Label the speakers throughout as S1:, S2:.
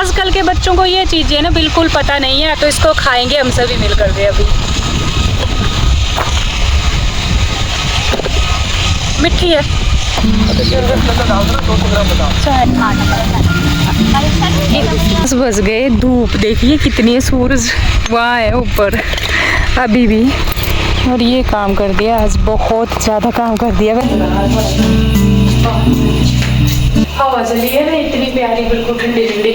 S1: आजकल के बच्चों को ये चीज़ें ना बिल्कुल पता नहीं है, तो इसको खाएंगे हम सभी मिल कर के। अभी मिठी है, बस गए। धूप देखिए कितनी है, सूरज वहाँ है ऊपर अभी भी, और ये काम कर दिया आज, बहुत ज़्यादा काम कर दिया। हवा चली है ना इतनी प्यारी, बिल्कुल ठंडी ठंडी।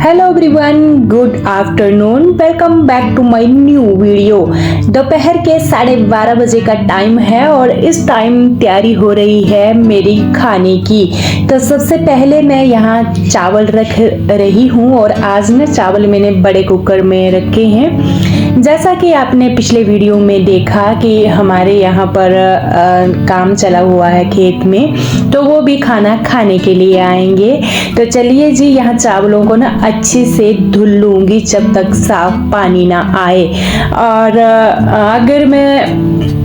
S1: Hello everyone, good afternoon, welcome back to my new video. दोपहर के 12:30 बजे का टाइम है और इस टाइम तैयारी हो रही है मेरी खाने की। तो सबसे पहले मैं यहाँ चावल रख रही हूँ और आज ना चावल मैंने बड़े कुकर में रखे हैं। जैसा कि आपने पिछले वीडियो में देखा कि हमारे यहाँ पर काम चला हुआ है खेत में, तो वो भी खाना खाने के लिए आएंगे। तो चलिए जी, यहाँ चावलों को ना अच्छे से धुल लूँगी जब तक साफ पानी ना आए। और अगर मैं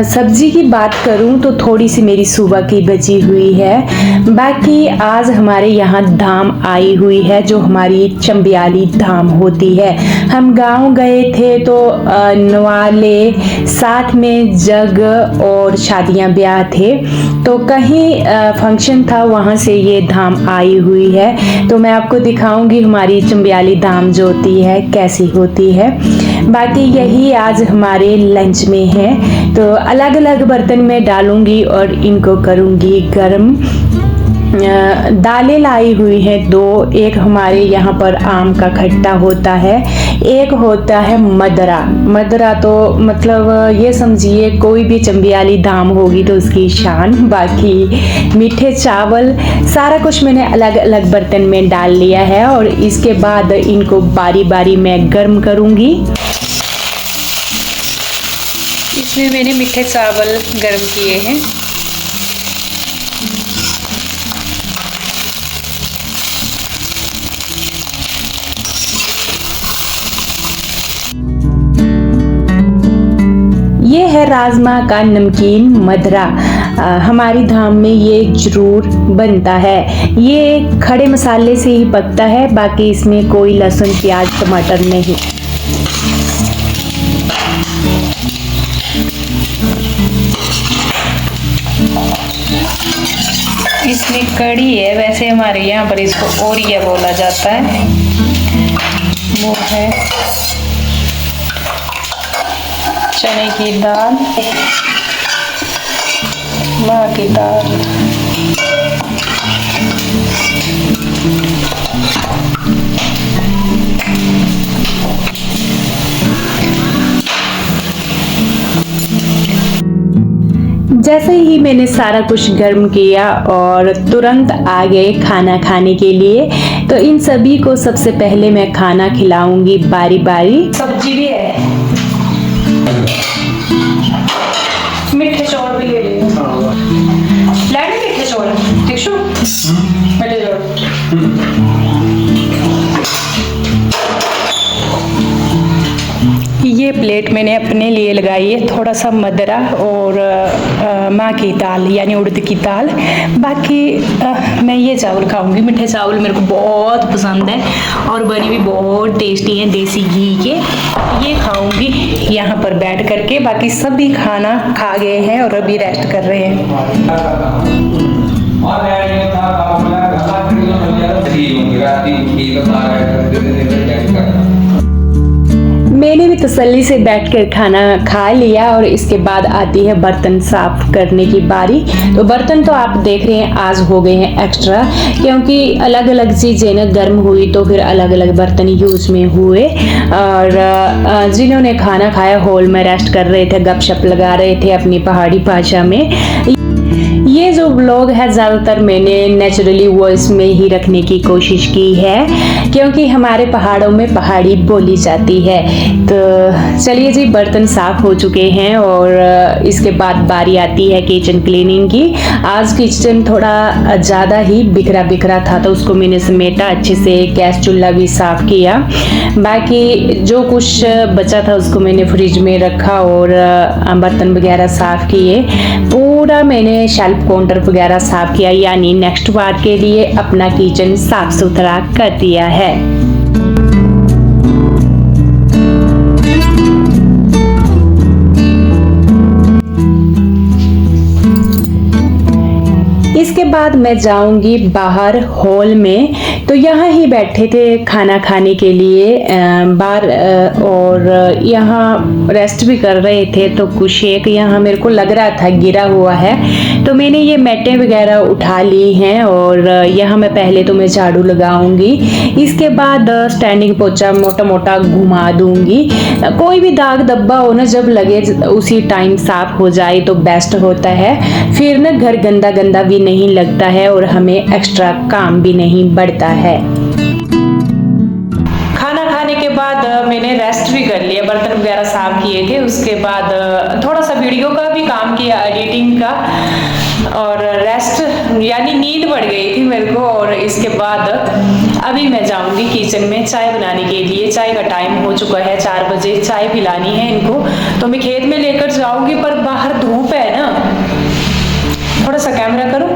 S1: सब्जी की बात करूं तो थोड़ी सी मेरी सुबह की बची हुई है। बाकी आज हमारे यहाँ धाम आई हुई है, जो हमारी चंबियाली धाम होती है। हम गांव गए थे तो नवाले, साथ में जग और शादियां ब्याह थे, तो कहीं फंक्शन था, वहाँ से ये धाम आई हुई है। तो मैं आपको दिखाऊंगी हमारी चंबियाली धाम जो होती है कैसी होती है। बाकी यही आज हमारे लंच में है, तो अलग अलग बर्तन में डालूंगी और इनको करूंगी गरम। दालें लाई हुई हैं दो, एक हमारे यहाँ पर आम का खट्टा होता है, एक होता है मदरा। मदरा तो मतलब ये समझिए कोई भी चंबियाली धाम होगी तो उसकी शान। बाकी मीठे चावल सारा कुछ मैंने अलग अलग बर्तन में डाल लिया है और इसके बाद इनको बारी बारी मैं गर्म करूँगी। इसमें मैंने मीठे चावल गर्म किए हैं। ये है राजमा का नमकीन मदरा। हमारी धाम में ये जरूर बनता है। ये खड़े मसाले से ही पकता है, बाकी इसमें कोई लहसुन प्याज टमाटर नहीं। इसमें कड़ी है, वैसे हमारे यहाँ पर इसको ओरिया बोला जाता है। वो है चने की दाल, माह की दाल, जैसे ही मैंने सारा कुछ गर्म किया और तुरंत आ गए खाना खाने के लिए। तो इन सभी को सबसे पहले मैं खाना खिलाऊंगी बारी बारी। सब्जी भी है, मीठे चौल भी ले मीठे चौल, ठीक शो मीठे चौल। ये प्लेट मैंने अपने लिए लगाई है, थोड़ा सा मदरा और माँ की दाल यानी उड़द की दाल। बाकी मैं ये चावल खाऊंगी। मीठे चावल मेरे को बहुत पसंद है और बनी भी बहुत टेस्टी हैं देसी घी के। ये खाऊंगी यहाँ पर बैठ करके। बाकी सभी खाना खा गए हैं और अभी रेस्ट कर रहे हैं। मैंने भी तसल्ली से बैठकर खाना खा लिया और इसके बाद आती है बर्तन साफ करने की बारी। तो बर्तन तो आप देख रहे हैं आज हो गए हैं एक्स्ट्रा, क्योंकि अलग अलग चीज़ें ना गर्म हुई तो फिर अलग अलग बर्तन यूज में हुए। और जिन्होंने खाना खाया हॉल में रेस्ट कर रहे थे, गपशप लगा रहे थे अपनी पहाड़ी भाषा में। ये जो व्लॉग है ज़्यादातर मैंने नेचुरली वॉइस में ही रखने की कोशिश की है, क्योंकि हमारे पहाड़ों में पहाड़ी बोली जाती है। तो चलिए जी, बर्तन साफ हो चुके हैं और इसके बाद बारी आती है किचन क्लीनिंग की। आज किचन थोड़ा ज़्यादा ही बिखरा बिखरा था, तो उसको मैंने समेटा, अच्छे से गैस चूल्हा भी साफ़ किया। बाकी जो कुछ बचा था उसको मैंने फ्रिज में रखा और बर्तन वगैरह साफ़ किए। पूरा मैंने शेल्फ काउंटर वगैरह साफ़ किया, यानी नेक्स्ट बार के लिए अपना किचन साफ़ सुथरा कर दिया है। इसके बाद मैं जाऊंगी बाहर हॉल में, तो यहाँ ही बैठे थे खाना खाने के लिए बाहर, और यहाँ रेस्ट भी कर रहे थे। तो कुछ एक यहाँ मेरे को लग रहा था गिरा हुआ है, तो मैंने ये मैटें वगैरह उठा ली हैं और यहाँ मैं पहले तो मैं झाड़ू लगाऊंगी, इसके बाद स्टैंडिंग पोछा मोटा मोटा घुमा दूंगी। कोई भी दाग धब्बा हो ना, जब लगे उसी टाइम साफ हो जाए तो बेस्ट होता है, फिर ना घर गंदा गंदा भी नहीं लगता है और हमें एक्स्ट्रा काम भी नहीं बढ़ता है। खाना खाने के बाद मैंने रेस्ट भी कर लिया, बर्तन वगैरह साफ किए थे। उसके बाद थोड़ा सा वीडियो का भी काम किया, एडिटिंग का, और रेस्ट यानी नींद बढ़ गई थी मेरे को। और इसके बाद अभी मैं जाऊंगी किचन में चाय बनाने के लिए। चाय का टाइम हो चुका है, 4 बजे चाय पिलानी है इनको, तो मैं खेत में लेकर जाऊंगी, पर बाहर धूप है ना। थोड़ा सा कैमरा करो,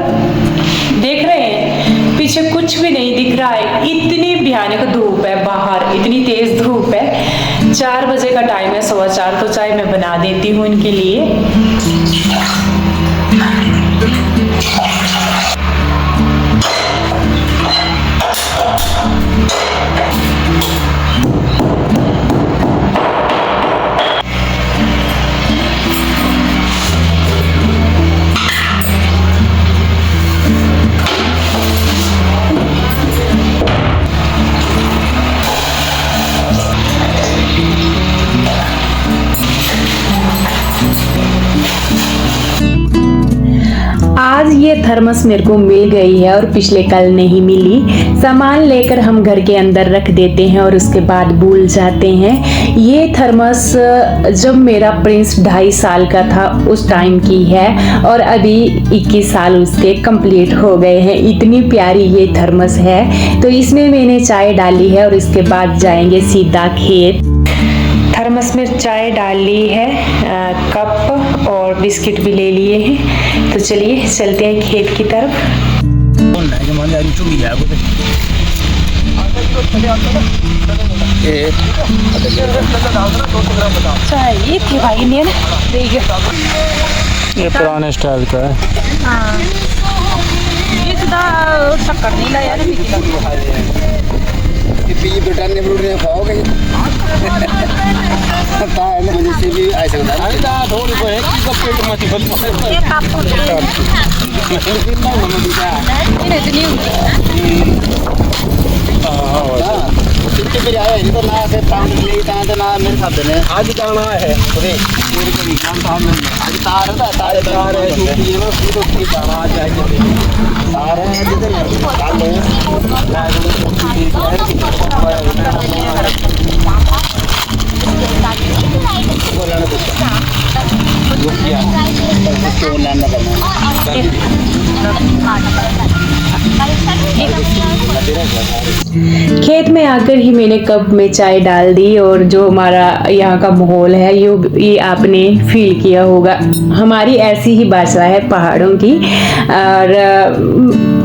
S1: देख रहे हैं पीछे कुछ भी नहीं दिख रहा है, इतनी भयानक धूप है बाहर, इतनी तेज धूप है। 4 बजे का टाइम है, 4:15, तो चाय मैं बना देती हूँ इनके लिए। आज ये थर्मस मेरे को मिल गई है और पिछले कल नहीं मिली। सामान लेकर हम घर के अंदर रख देते हैं और उसके बाद भूल जाते हैं। ये थर्मस जब मेरा प्रिंस 2.5 साल का था उस टाइम की है, और अभी 21 साल उसके कंप्लीट हो गए हैं। इतनी प्यारी ये थर्मस है। तो इसमें मैंने चाय डाली है और इसके बाद जाएंगे सीधा खेत। थर्मस में चाय डाल ली है, कप और बिस्किट भी ले लिए हैं। तो चलिए चलते हैं खेत की तरफ। चाहिए थी भाई ने ना,
S2: ये पुराने स्टाइल का है।
S3: हाँ, ये सीधा शक्कर नहीं लाया रे
S4: ये ब्रिटानिया फ्रूट ने खाओगे पता है ना, मुझे से भी ऐसा होता है। अरे थोड़ी को एक की पेट मत बल
S3: ये कापू ले ये इतनी
S4: कितने पे आया है तो ना से पाउंड ले ता ना मेरे साथ ने आज जाना है पूरे पूरे को निकाल था हमने। आज तार है छुट्टी है ना, तो की तार आ जाएगी, तार है जिधर निकाल ले ना
S1: खेत में आकर ही मैंने कप में चाय डाल दी, और जो हमारा यहाँ का माहौल है ये आपने फील किया होगा। हमारी ऐसी ही भाषा है पहाड़ों की, और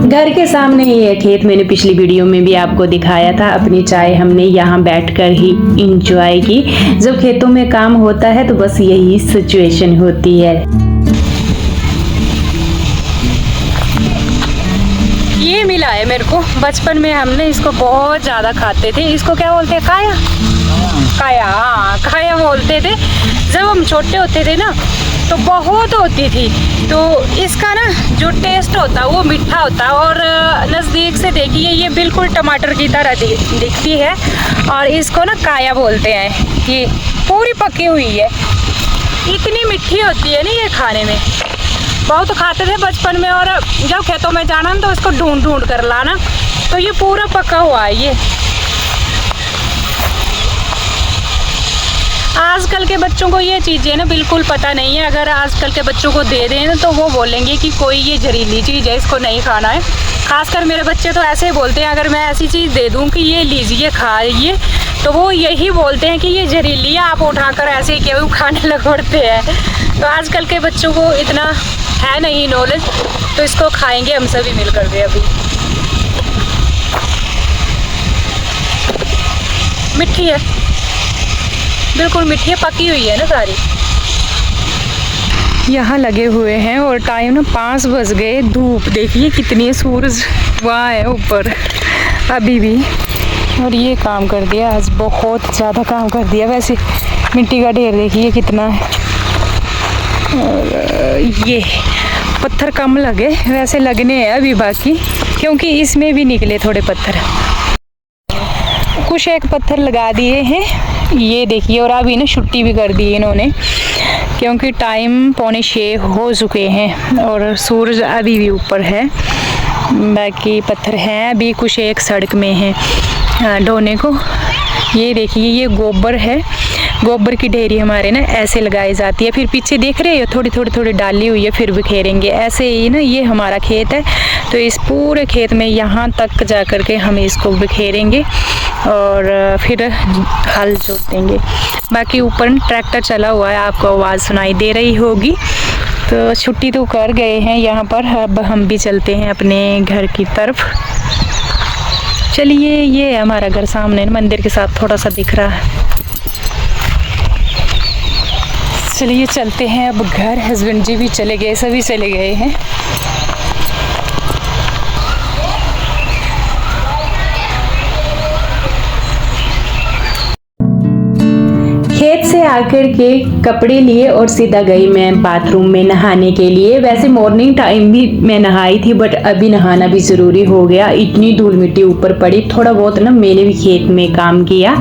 S1: घर के सामने ही है खेत। मैंने पिछली वीडियो में भी आपको दिखाया था। अपनी चाय हमने यहाँ बैठकर ही इंजॉय की। जब खेतों में काम होता है तो बस यही सिचुएशन होती है। ये मिला है मेरे को, बचपन में हमने इसको बहुत ज़्यादा खाते थे। इसको क्या बोलते हैं, काया काया, हाँ काया बोलते थे। जब हम छोटे होते थे ना तो बहुत होती थी। तो इसका ना जो टेस्ट होता है वो मीठा होता है, और नज़दीक से देखिए ये बिल्कुल टमाटर की तरह दिखती है, और इसको ना काया बोलते हैं। ये पूरी पकी हुई है, इतनी मीठी होती है ना ये खाने में।
S3: बहुत खाते थे बचपन में, और जब खेतों में जाना तो इसको ढूंढ ढूंढ कर लाना। तो ये पूरा पका हुआ है। ये आजकल के बच्चों को ये चीज़ें ना बिल्कुल पता नहीं है। अगर आजकल के बच्चों को दे दें ना तो वो बोलेंगे कि कोई ये जहरीली चीज़ है, इसको नहीं खाना है। खासकर मेरे बच्चे तो ऐसे ही बोलते हैं। अगर मैं ऐसी चीज़ दे दूं कि ये लीजिए खाइए, तो वो यही बोलते हैं कि ये जहरीली है, आप उठाकर ऐसे ही क्यों खाने लगोड़ते हैं। तो आजकल के बच्चों को इतना है नहीं नॉलेज, तो इसको खाएंगे हम सभी मिल कर के। अभी मिठी है, बिल्कुल मीठी है, पकी हुई है ना सारी। यहाँ लगे हुए हैं और टाइम ना 5 बज गए। धूप देखिए कितनी है, सूरज वहाँ है ऊपर अभी भी। और ये काम कर दिया आज, बहुत ज़्यादा काम कर दिया। वैसे मिट्टी का ढेर देखिए कितना है। और ये पत्थर कम लगे, वैसे लगने हैं अभी बाकी, क्योंकि इसमें भी निकले थोड़े पत्थर। कुछ एक पत्थर लगा दिए हैं ये देखिए। और अभी ना छुट्टी भी कर दी इन्होंने, क्योंकि टाइम 5:45 हो चुके हैं और सूरज अभी भी ऊपर है। बाकी पत्थर हैं अभी, कुछ एक सड़क में है ढोने को। ये देखिए ये गोबर है, गोबर की ढेरी हमारे ना ऐसे लगाई जाती है। फिर पीछे देख रहे हो थोड़ी डाली हुई है, फिर बिखेरेंगे ऐसे ही ना। ये हमारा खेत है, तो इस पूरे खेत में यहाँ तक जा कर के हम इसको बिखेरेंगे और फिर हल जोतेंगे। बाकी ऊपर ट्रैक्टर चला हुआ है, आपको आवाज़ सुनाई दे रही होगी। तो छुट्टी तो कर गए हैं यहाँ पर, अब हम भी चलते हैं अपने घर की तरफ। चलिए, ये है हमारा घर सामने मंदिर के साथ थोड़ा सा दिख रहा है। चलिए चलते हैं अब घर। हस्बैंड जी भी चले गए, सभी चले गए हैं।
S1: खेत से आकर के कपड़े लिए और सीधा गई मैं बाथरूम में नहाने के लिए। वैसे मॉर्निंग टाइम भी मैं नहाई थी, बट अभी नहाना भी ज़रूरी हो गया। इतनी धूल मिट्टी ऊपर पड़ी। थोड़ा बहुत ना मैंने भी खेत में काम किया।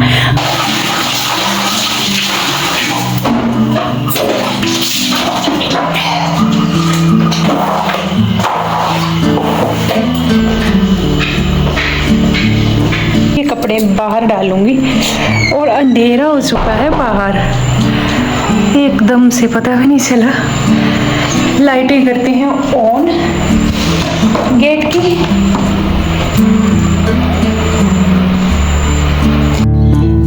S3: ये कपड़े बाहर डालूंगी और अंधेरा हो चुका है बाहर, एकदम से पता भी नहीं चला। लाइटें करते हैं ऑन गेट की।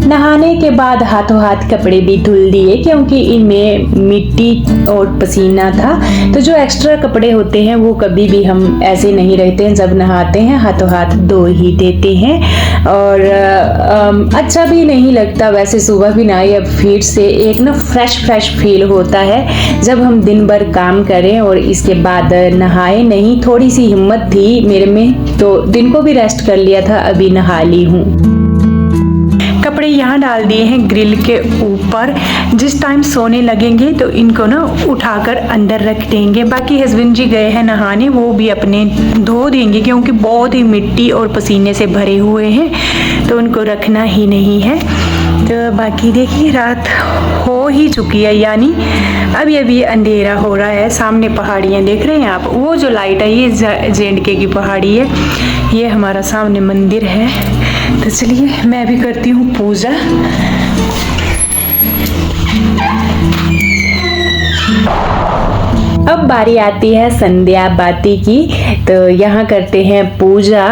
S1: नहाने के बाद हाथों हाथ कपड़े भी धुल दिए, क्योंकि इनमें मिट्टी और पसीना था। तो जो एक्स्ट्रा कपड़े होते हैं वो कभी भी हम ऐसे नहीं रहते हैं, जब नहाते हैं हाथों हाथ धो ही देते हैं। और अच्छा भी नहीं लगता। वैसे सुबह भी नहाई, अब फिर से एक ना फ्रेश फील होता है जब हम दिन भर काम करें और इसके बाद नहाए नहीं। थोड़ी सी हिम्मत थी मेरे में, तो दिन को भी रेस्ट कर लिया था, अभी नहा ली हूँ।
S3: कपड़े यहाँ डाल दिए हैं ग्रिल के ऊपर। जिस टाइम सोने लगेंगे तो इनको ना उठाकर अंदर रख देंगे। बाकी हस्बैंड जी गए हैं नहाने, वो भी अपने धो देंगे, क्योंकि बहुत ही मिट्टी और पसीने से भरे हुए हैं, तो उनको रखना ही नहीं है। तो बाकी देखिए रात हो ही चुकी है, यानी अभी अभी अंधेरा हो रहा है। सामने पहाड़ियाँ देख रहे हैं आप, वो जो लाइट है ये JNK की पहाड़ी है। ये हमारा सामने मंदिर है। तो चलिए मैं भी करती हूँ पूजा।
S1: अब बारी आती है संध्या बाती की। तो यहाँ करते हैं पूजा,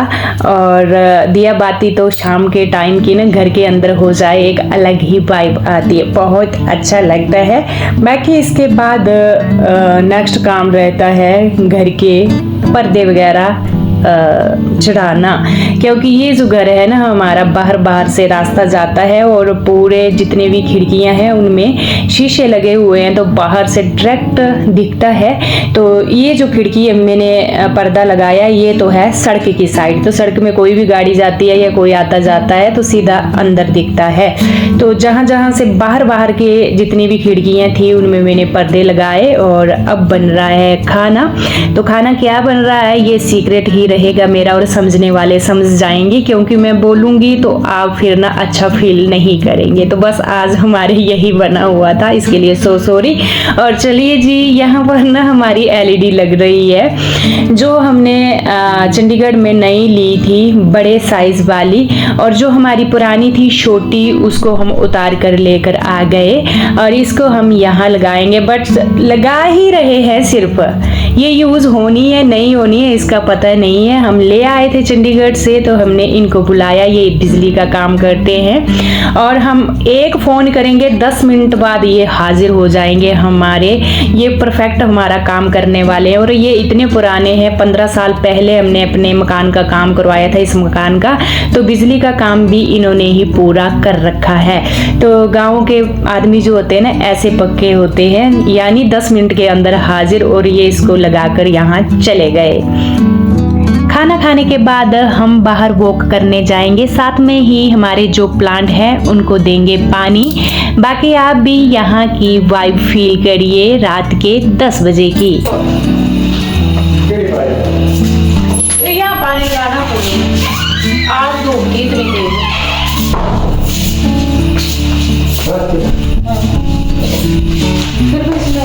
S1: और दिया बाती तो शाम के टाइम की ना घर के अंदर हो जाए एक अलग ही वाइब आती है, बहुत अच्छा लगता है। बाकी इसके बाद नेक्स्ट काम रहता है घर के पर्दे वगैरह चढ़ाना, क्योंकि ये जो घर है ना हमारा, बाहर से रास्ता जाता है और पूरे जितने भी खिड़कियां हैं उनमें शीशे लगे हुए हैं, तो बाहर से डायरेक्ट दिखता है। तो ये जो खिड़की है मैंने पर्दा लगाया, ये तो है सड़क की साइड। तो सड़क में कोई भी गाड़ी जाती है या कोई आता जाता है तो सीधा अंदर दिखता है। तो जहाँ से बाहर के जितनी भी खिड़कियाँ थी उनमें मैंने पर्दे लगाए। और अब बन रहा है खाना। तो खाना क्या बन रहा है ये सीक्रेट ही रहेगा मेरा और समझने वाले समझ जाएंगे, क्योंकि मैं बोलूँगी तो आप फिर ना अच्छा फील नहीं करेंगे। तो बस आज हमारे यही बना हुआ था, इसके लिए सो सॉरी। और चलिए जी, यहाँ पर ना हमारी LED लग रही है जो हमने चंडीगढ़ में नई ली थी, बड़े साइज वाली, और जो हमारी पुरानी थी छोटी उसको हम उतार कर लेकर आ गए और इसको हम यहाँ लगाएंगे। बट लगा ही रहे हैं, सिर्फ ये यूज़ होनी है नहीं होनी है इसका पता नहीं है। हम ले आए थे चंडीगढ़ से तो हमने इनको बुलाया, ये बिजली का काम करते हैं और हम एक फ़ोन करेंगे 10 मिनट बाद ये हाजिर हो जाएंगे हमारे। ये परफेक्ट हमारा काम करने वाले हैं और ये इतने पुराने हैं, 15 साल पहले हमने अपने मकान का काम करवाया था, इस मकान का, तो बिजली का काम भी इन्होंने ही पूरा कर रखा है। तो गाँव के आदमी जो होते हैं ना ऐसे पक्के होते हैं, यानी 10 मिनट के अंदर हाजिर, और ये इसको लगाकर यहाँ चले गए। खाना खाने के बाद हम बाहर वॉक करने जाएंगे, साथ में ही हमारे जो प्लांट हैं उनको देंगे पानी। बाकी आप भी यहाँ की वाइब फील करिए रात के 10 बजे की।
S3: यहाँ पानी लाना आज धूप की इतनी तेज फिर भी इसमें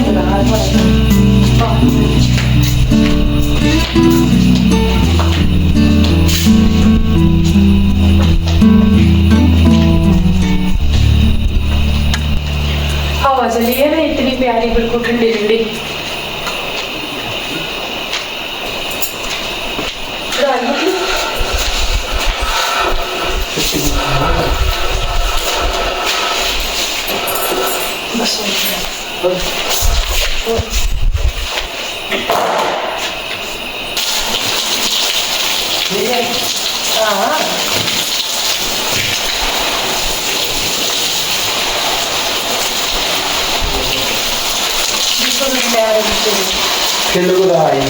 S3: हवा चली है ना इतनी प्यारी, बिल्कुल ठंडी ठंडी।
S4: खेल को आई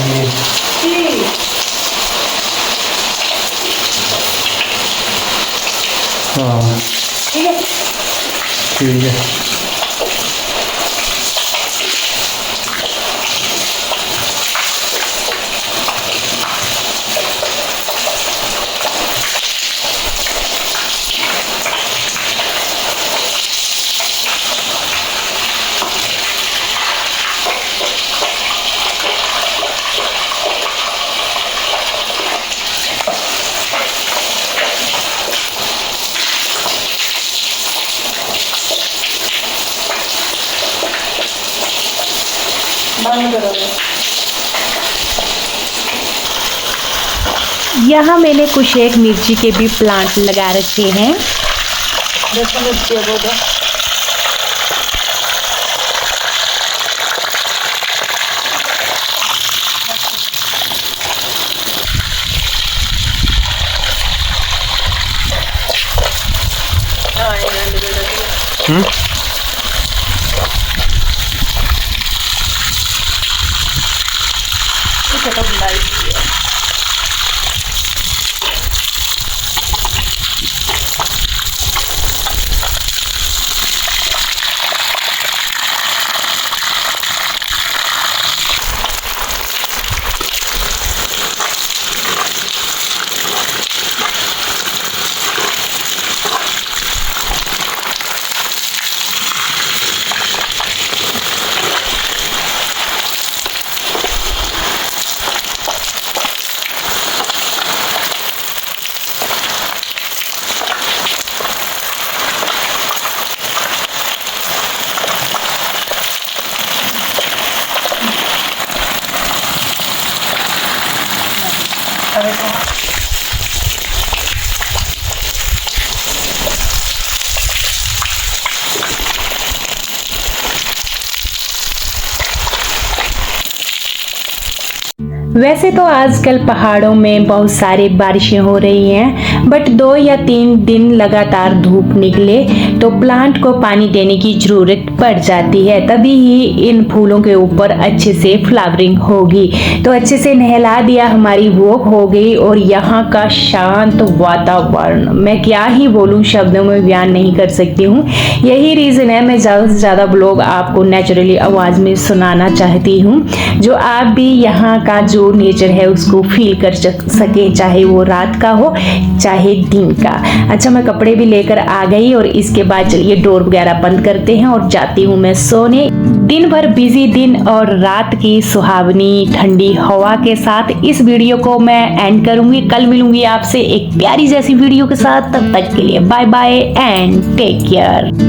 S4: हाँ ठीक है।
S1: यहाँ मैंने कुछ एक मिर्ची के भी प्लांट लगा रखे हैं। वैसे तो आजकल पहाड़ों में बहुत सारी बारिशें हो रही हैं, बट 2 या 3 दिन लगातार धूप निकले तो प्लांट को पानी देने की ज़रूरत पड़ जाती है, तभी ही इन फूलों के ऊपर अच्छे से फ्लावरिंग होगी। तो अच्छे से नहला दिया, हमारी वॉक हो गई और यहाँ का शांत वातावरण मैं क्या ही बोलूँ, शब्दों में बयान नहीं कर सकती हूँ। यही रीज़न है मैं ज़्यादा से ज़्यादा ब्लॉग आपको नेचुरली आवाज़ में सुनाना चाहती हूँ। जो आप भी यहाँ का जो जो नेचर है उसको फील कर सके, चाहे वो रात का हो चाहे दिन का। अच्छा, मैं कपड़े भी लेकर आ गई और इसके बाद चलिए डोर वगैरह बंद करते हैं और जाती हूँ मैं सोने। दिन भर बिजी दिन और रात की सुहावनी ठंडी हवा के साथ इस वीडियो को मैं एंड करूंगी। कल मिलूंगी आपसे एक प्यारी जैसी वीडियो के साथ, तब तक के लिए bye bye and take care.